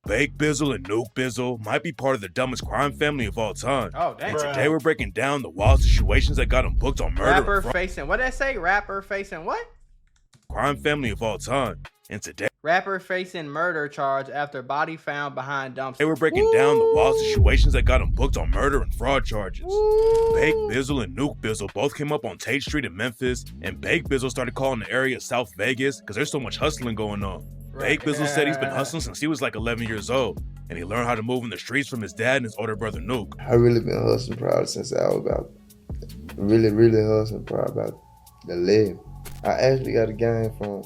Bake Bizzle and Nuke Bizzle might be part of the dumbest crime family of all time. Oh, damn. And today we're breaking down the wild situations that got them booked on murder. Rapper facing, what did I say? Rapper facing what? Crime family of all time. And today rapper facing murder charge after body found behind dumpster. they were breaking down the wild situations that got them booked on murder and fraud charges. Bake Bizzle and Nuke Bizzle both came up on Tate Street in Memphis, and Bake Bizzle started calling the area South Vegas because there's so much hustling going on. Bake Bizzle said he's been hustling since he was like 11 years old, and he learned how to move in the streets from his dad and his older brother Nuke. I really been hustling probably since I was about, really hustling probably about 11. I actually got a game from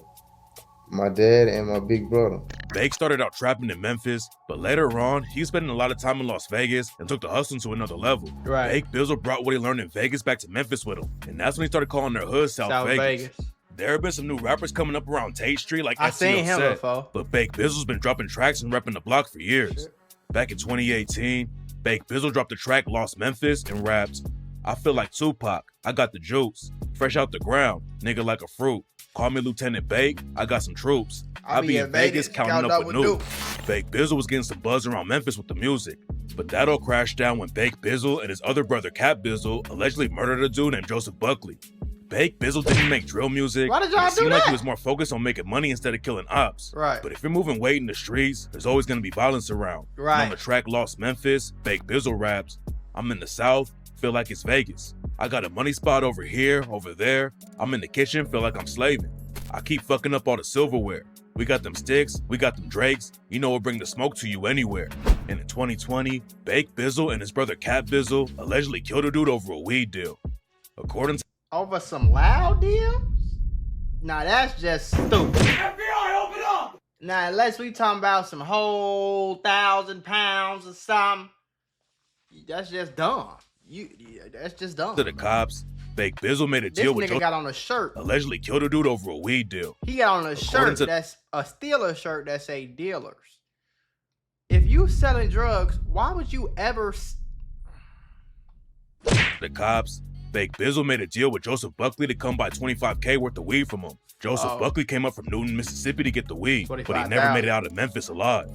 my dad and my big brother. Bake started out trapping in Memphis, but later on, he was spending a lot of time in Las Vegas and took the hustling to another level. Right. Bake Bizzle brought what he learned in Vegas back to Memphis with him, and that's when he started calling their hood South Vegas. There have been some new rappers coming up around Tate Street like I seen him said, before. but Bake Bizzle's been dropping tracks and repping the block for years. Back in 2018, Bake Bizzle dropped the track Lost Memphis and raps, "I feel like Tupac, I got the juice, fresh out the ground, nigga like a fruit. Call me Lieutenant Bake, I got some troops. I be in Vegas counting up with Nuke." Bake Bizzle was getting some buzz around Memphis with the music, but that all crashed down when Bake Bizzle and his other brother Cat Bizzle allegedly murdered a dude named Joseph Buckley. Bake Bizzle didn't make drill music. Why did y'all do it seemed that? like he was more focused on making money instead of killing ops. Right. But if you're moving weight in the streets, there's always gonna be violence around. Right. And on the track Lost Memphis, Bake Bizzle raps, "I'm in the South, feel like it's Vegas. I got a money spot over here, over there. I'm in the kitchen, feel like I'm slaving. I keep fucking up all the silverware. We got them sticks, we got them drakes. You know we'll bring the smoke to you anywhere." And in 2020, Bake Bizzle and his brother Cat Bizzle allegedly killed a dude over a weed deal. According to Over some loud deals? Nah, that's just stupid. FBI, open up! Now, unless we talking about some whole 1,000 pounds or something, that's just dumb. That's just dumb. the cops, Bake Bizzle made a deal with This nigga got on a shirt. allegedly killed a dude over a weed deal. He got on a shirt to- that's a Steeler shirt that say dealers. If you selling drugs, why would you ever... The cops, Bake Bizzle made a deal with Joseph Buckley to come buy $25K worth of weed from him. Joseph Buckley came up from Newton, Mississippi to get the weed, but he never made it out of Memphis alive.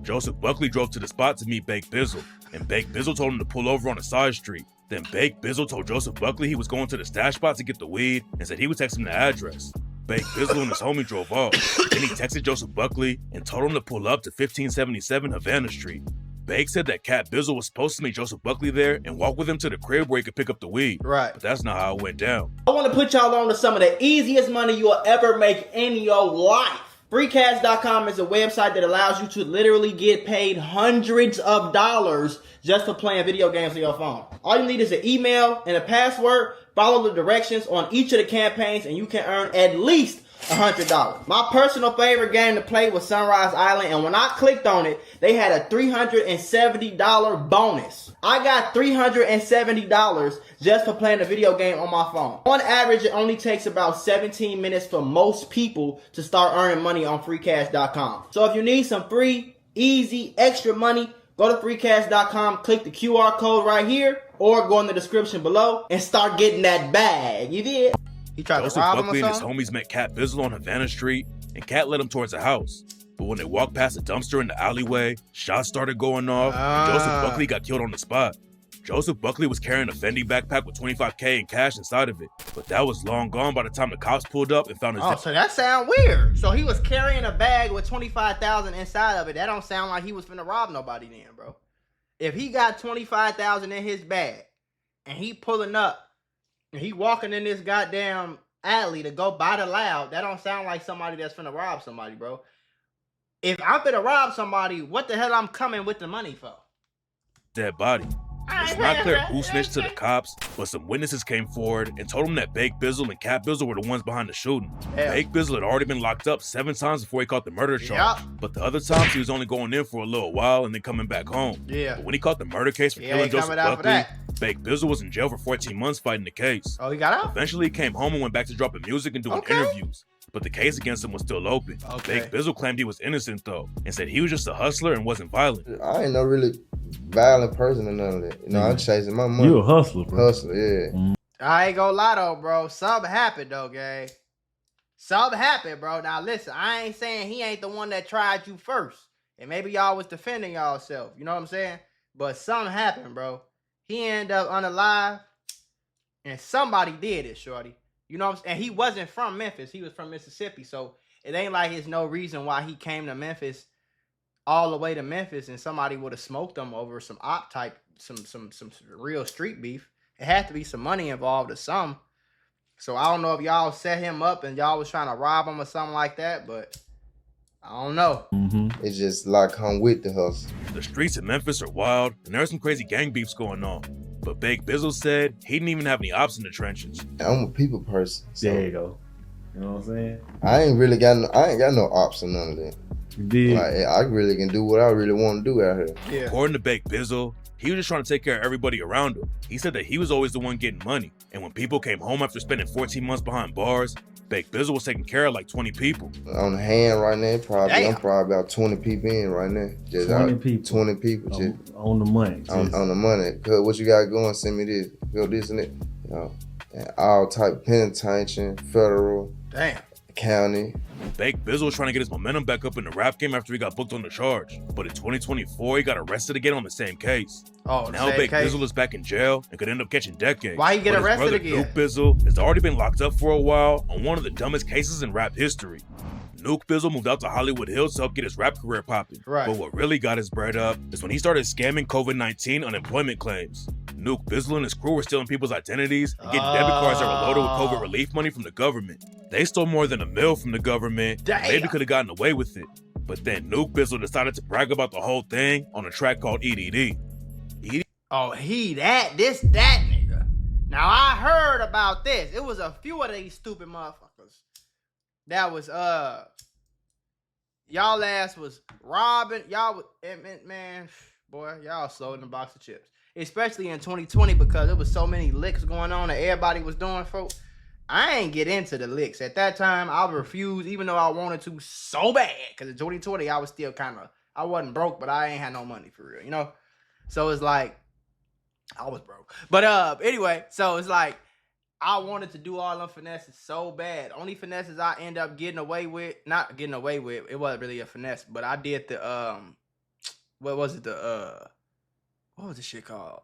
Joseph Buckley drove to the spot to meet Bake Bizzle, and Bake Bizzle told him to pull over on a side street. Then Bake Bizzle told Joseph Buckley he was going to the stash spot to get the weed and said he would text him the address. Bake Bizzle and his homie drove off. Then he texted Joseph Buckley and told him to pull up to 1577 Havana Street. Bake said that Cat Bizzle was supposed to meet Joseph Buckley there and walk with him to the crib where he could pick up the weed. Right. But that's not how it went down. I want to put y'all on to some of the easiest money you'll ever make in your life. Freecash.com is a website that allows you to literally get paid hundreds of dollars just for playing video games on your phone. All you need is an email and a password. Follow the directions on each of the campaigns and you can earn at least $100. My personal favorite game to play was Sunrise Island, and when I clicked on it, they had a $370 bonus. I got $370 just for playing a video game on my phone. On average, it only takes about 17 minutes for most people to start earning money on freecash.com. So if you need some free, easy, extra money, go to freecash.com, click the QR code right here, or go in the description below and start getting that bag. You did? He tried Joseph to rob him Buckley or and his something? homies met Cat Bizzle on Havana Street, and Cat led him towards a house. But when they walked past a dumpster in the alleyway, shots started going off, and Joseph Buckley got killed on the spot. Joseph Buckley was carrying a Fendi backpack with $25K in cash inside of it, but that was long gone by the time the cops pulled up and found his So that sound weird. So he was carrying a bag with $25,000 inside of it. That don't sound like he was finna rob nobody then, bro. If he got $25,000 in his bag, and he pulling up, and he walking in this goddamn alley to go buy the loud, that don't sound like somebody that's finna rob somebody, bro. If I'm finna rob somebody, what the hell I'm coming with the money for? dead body. It's not clear who snitched to the cops, but some witnesses came forward and told them that Bake Bizzle and Cat Bizzle were the ones behind the shooting. Bake Bizzle had already been locked up 7 times before he caught the murder charge, but the other times he was only going in for a little while and then coming back home. But when he caught the murder case for killing Joseph Buckley, Bake Bizzle was in jail for 14 months fighting the case. Oh, he got out? Eventually he came home and went back to dropping music and doing interviews, but the case against him was still open. Bake Bizzle claimed he was innocent though, and said he was just a hustler and wasn't violent. I ain't no really violent person or none of that. You know, I'm chasing my money. You a hustler, bro. Hustler, yeah. I ain't gonna lie though, bro. Something happened though, gang. Something happened, bro. Now listen, I ain't saying he ain't the one that tried you first. And maybe y'all was defending y'allself. You know what I'm saying? But something happened, bro. He ended up unalive. And somebody did it, shorty. You know what I'm saying? And he wasn't from Memphis. He was from Mississippi. So it ain't like there's no reason why he came to Memphis, all the way to Memphis, and somebody would have smoked him over some op type, some real street beef. It had to be some money involved or something. So I don't know if y'all set him up and y'all was trying to rob him or something like that, but I don't know. It's just like come with the hustle. The streets in Memphis are wild, and there's some crazy gang beefs going on. But Big Bizzle said he didn't even have any ops in the trenches. I'm a people person. So There you go. You know what I'm saying? I ain't got no ops or none of that. You did. Like, I really can do what I really want to do out here. Yeah. According to Big Bizzle, he was just trying to take care of everybody around him. He said that he was always the one getting money. And when people came home after spending 14 months behind bars, Big Bizzle was taking care of like 20 people. On the hand right now, Damn. I'm probably about 20 people in right now. Just 20 people. 20 people just On the money. on the money. Cause what you got going, send me this, go this and that. You know, and all type penitentiary, federal, Damn. county. Big Bizzle was trying to get his momentum back up in the rap game after he got booked on the charge. But in 2024, he got arrested again on the same case. Oh, Now same Big case? Bizzle is back in jail and could end up catching decades. Why he get But his arrested brother, again? Nuke Bizzle has already been locked up for a while on one of the dumbest cases in rap history. Nuke Bizzle moved out to Hollywood Hills to help get his rap career popping. Right. But what really got his bread up is when he started scamming COVID-19 unemployment claims. Nuke Bizzle and his crew were stealing people's identities and getting debit cards that were loaded with COVID relief money from the government. They stole more than $1 million from the government. Damn. Maybe could have gotten away with it. But then Nuke Bizzle decided to brag about the whole thing on a track called EDD. Oh, that nigga. Now I heard about this. It was a few of these stupid motherfuckers. That was y'all ass was robbing. Y'all was, man, boy, y'all slow in the box of chips. Especially in 2020 because there was so many licks going on that everybody was doing, folks. I ain't get into the licks. At that time, I refused, even though I wanted to so bad. Because in 2020, I was still I wasn't broke, but I ain't had no money for real, you know? So it's like, I was broke. But anyway, so it's like, I wanted to do all them finesses so bad. Only finesses I end up getting away with, not getting away with, it wasn't really a finesse, but I did the, what was the shit called?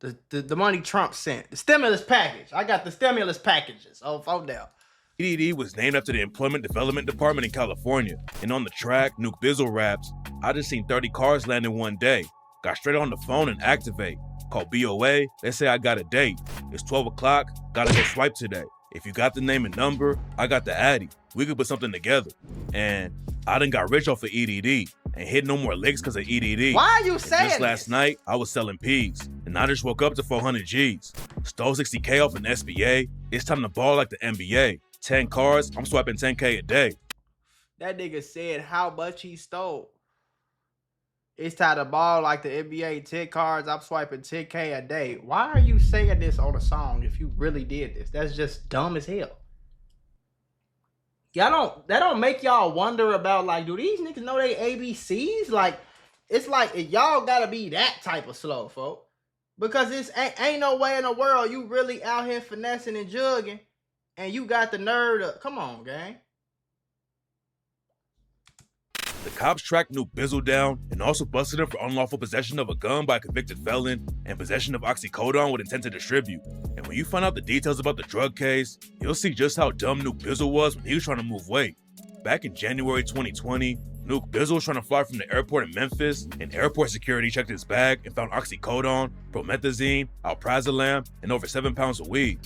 The money Trump sent. The stimulus package. I got the stimulus packages. Oh, doubt. EDD was named after the Employment Development Department in California. And on the track, Nuke Bizzle raps, I just seen 30 cars land in one day. Got straight on the phone and activate. Call BOA, they say I got a date. It's 12 o'clock, gotta go swipe today. If you got the name and number, I got the Addy. We could put something together. And I done got rich off of EDD and hit no more licks because of EDD. Why are you And saying just last this? night, I was selling peas. And I just woke up to 400 G's. Stole 60K off an SBA. It's time to ball like the NBA. 10 cars, I'm swiping 10K a day. That nigga said how much he stole. It's time to ball like the NBA. 10 cards, I'm swiping 10K a day. Why are you saying this on a song if you really did this? That's just dumb as hell. That don't make y'all wonder about, like, do these niggas know they ABCs? Like, it's like, y'all gotta be that type of slow, folk. Because it's ain't no way in the world you really out here finessing and jugging and you got the nerve to, come on, gang. The cops tracked Nuke Bizzle down and also busted him for unlawful possession of a gun by a convicted felon and possession of oxycodone with intent to distribute. And when you find out the details about the drug case, you'll see just how dumb Nuke Bizzle was when he was trying to move weight. Back in January 2020, Nuke Bizzle was trying to fly from the airport in Memphis, and airport security checked his bag and found oxycodone, promethazine, alprazolam, and over 7 pounds of weed.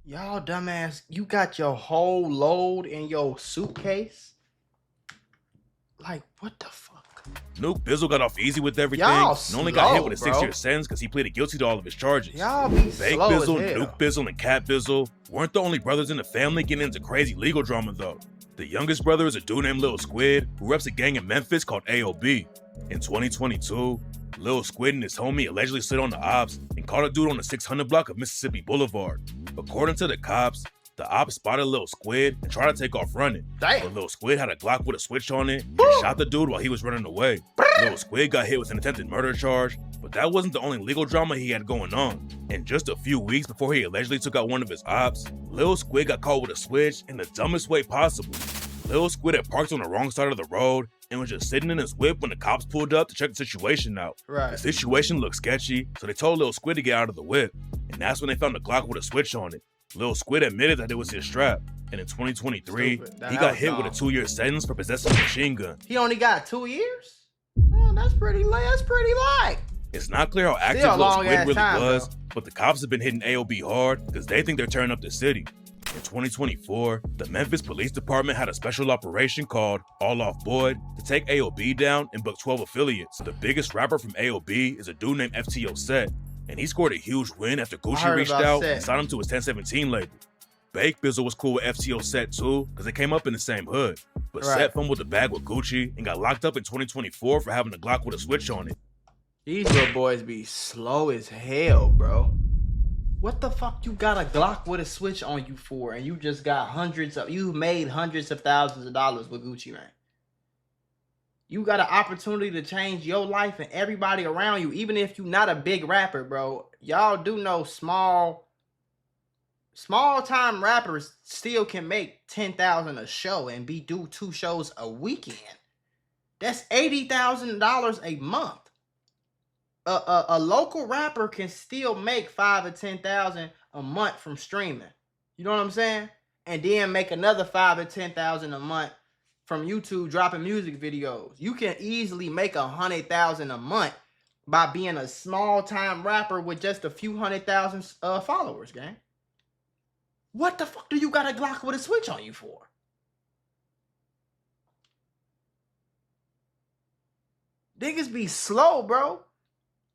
Y'all dumbass, you got your whole load in your suitcase? Like, what the fuck? Nuke Bizzle got off easy with everything Y'all and only got hit with a slow, 6-year bro. sentence because he pleaded guilty to all of his charges. Y'all be Fake slow as Bizzle, hell. Nuke Bizzle, and Cat Bizzle weren't the only brothers in the family getting into crazy legal drama though. The youngest brother is a dude named Lil Squid who reps a gang in Memphis called AOB. In 2022, Lil Squid and his homie allegedly slid on the ops and caught a dude on the 600 block of Mississippi Boulevard. According to the cops, the ops spotted Lil Squid and tried to take off running. Damn. But Lil Squid had a Glock with a switch on it and shot the dude while he was running away. Lil Squid got hit with an attempted murder charge, But that wasn't the only legal drama he had going on. And just a few weeks before he allegedly took out one of his ops, Lil Squid got caught with a switch in the dumbest way possible. Lil Squid had parked on the wrong side of the road and was just sitting in his whip when the cops pulled up to check the situation out. Right. The situation looked sketchy, so they told Lil Squid to get out of the whip. And that's when they found a Glock with a switch on it. Lil Squid admitted that it was his strap. And in 2023, he got hit with a 2-year sentence for possessing a machine gun. He only got 2 years? Oh, that's pretty light. It's not clear how active Lil Squid really was, but the cops have been hitting AOB hard because they think they're tearing up the city. In 2024, the Memphis Police Department had a special operation called All Off Boyd to take AOB down and book 12 affiliates. The biggest rapper from AOB is a dude named FTO Set, and he scored a huge win after Gucci reached out and signed him to his 1017 label. Bake Bizzle was cool with FTO Set too, because they came up in the same hood. But Set fumbled the bag with Gucci and got locked up in 2024 for having a Glock with a switch on it. These little boys be slow as hell, bro. What the fuck you got a Glock with a switch on you for, and you just got you made hundreds of thousands of dollars with Gucci, man. You got an opportunity to change your life and everybody around you, even if you're not a big rapper, bro. Y'all do know small time rappers still can make $10,000 a show and do 2 shows a weekend. That's $80,000 a month. A local rapper can still make $5,000 or $10,000 a month from streaming. You know what I'm saying? And then make another $5,000 or $10,000 a month from YouTube dropping music videos. You can easily make $100,000 a month by being a small time rapper with just a few 100,000 followers, gang. What the fuck do you got a Glock with a switch on you for? Niggas be slow, bro.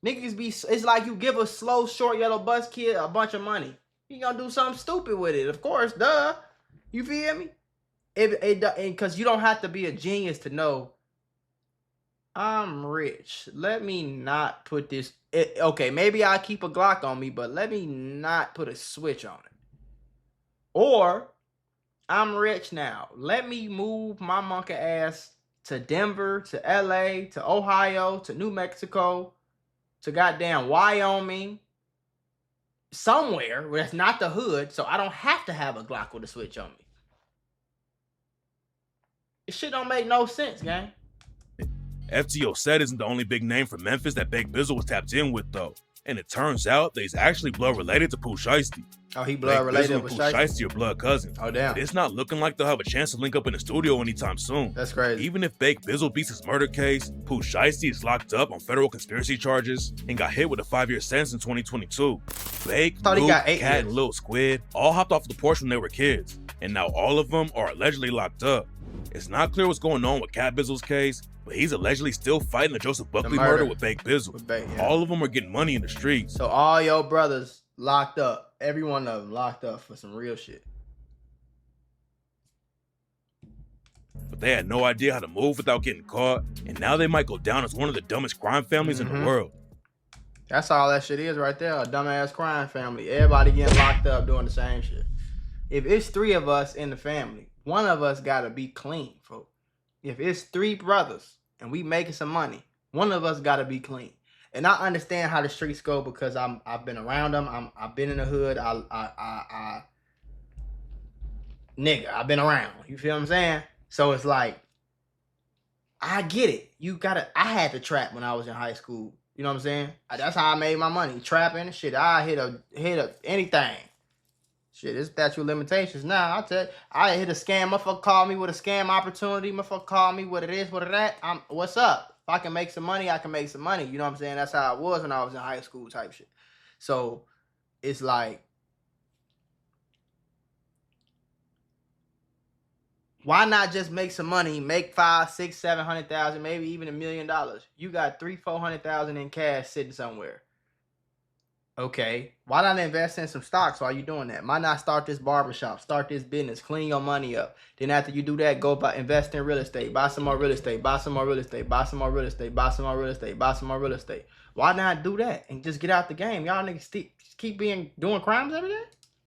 It's like you give a slow, short, yellow bus kid a bunch of money. He gonna do something stupid with it, of course, duh. You feel me? Because you don't have to be a genius to know, I'm rich. Let me not put this, okay, maybe I'll keep a Glock on me, but let me not put a switch on it. Or, I'm rich now. Let me move my monkey ass to Denver, to LA, to Ohio, to New Mexico, to goddamn Wyoming, somewhere where that's not the hood, so I don't have to have a Glock with a switch on me. This shit don't make no sense, gang. FTO Set isn't the only big name from Memphis that Bake Bizzle was tapped in with, though. And it turns out that he's actually blood related to Pooh Shiesty. Oh, he blood related with Shiesty are blood cousins. Oh, damn. But it's not looking like they'll have a chance to link up in the studio anytime soon. That's crazy. Even if Bake Bizzle beats his murder case, Pooh Shiesty is locked up on federal conspiracy charges and got hit with a 5-year sentence in 2022. Bake, Nuke, Cat, and Lil Squid all hopped off the porch when they were kids, and now all of them are allegedly locked up. It's not clear what's going on with Cat Bizzle's case, but he's allegedly still fighting the Joseph Buckley murder with Bake Bizzle. All of them are getting money in the streets. So all your brothers locked up. Every one of them locked up for some real shit. But they had no idea how to move without getting caught, and now they might go down as one of the dumbest crime families in the world. That's all that shit is right there, a dumbass crime family. Everybody getting locked up doing the same shit. If it's 3 of us in the family, one of us gotta be clean, folks. If it's 3 brothers and we making some money, one of us gotta be clean. And I understand how the streets go because I've been around them. I've been in the hood. Nigga, I've been around. You feel what I'm saying? So it's like, I get it. I had to trap when I was in high school. You know what I'm saying? That's how I made my money. Trapping and shit. I hit a anything. Shit, it's statute of limitations now. I tell you, I hit a scam. Motherfucker called me with a scam opportunity. Motherfucker called me what it is, what it at. What's up? If I can make some money, I can make some money. You know what I'm saying? That's how it was when I was in high school type shit. So it's like, why not just make some money? Make $500,000, $600,000, $700,000, maybe even $1 million. You got $300,000, $400,000 in cash sitting somewhere. Okay, why not invest in some stocks while you're doing that? Why not start this barbershop, start this business, clean your money up. Then after you do that, go invest in real estate, buy some more real estate, buy some more real estate, buy some more real estate, buy some more real estate, buy some more real estate. Why not do that and just get out the game? Y'all niggas keep doing crimes every day?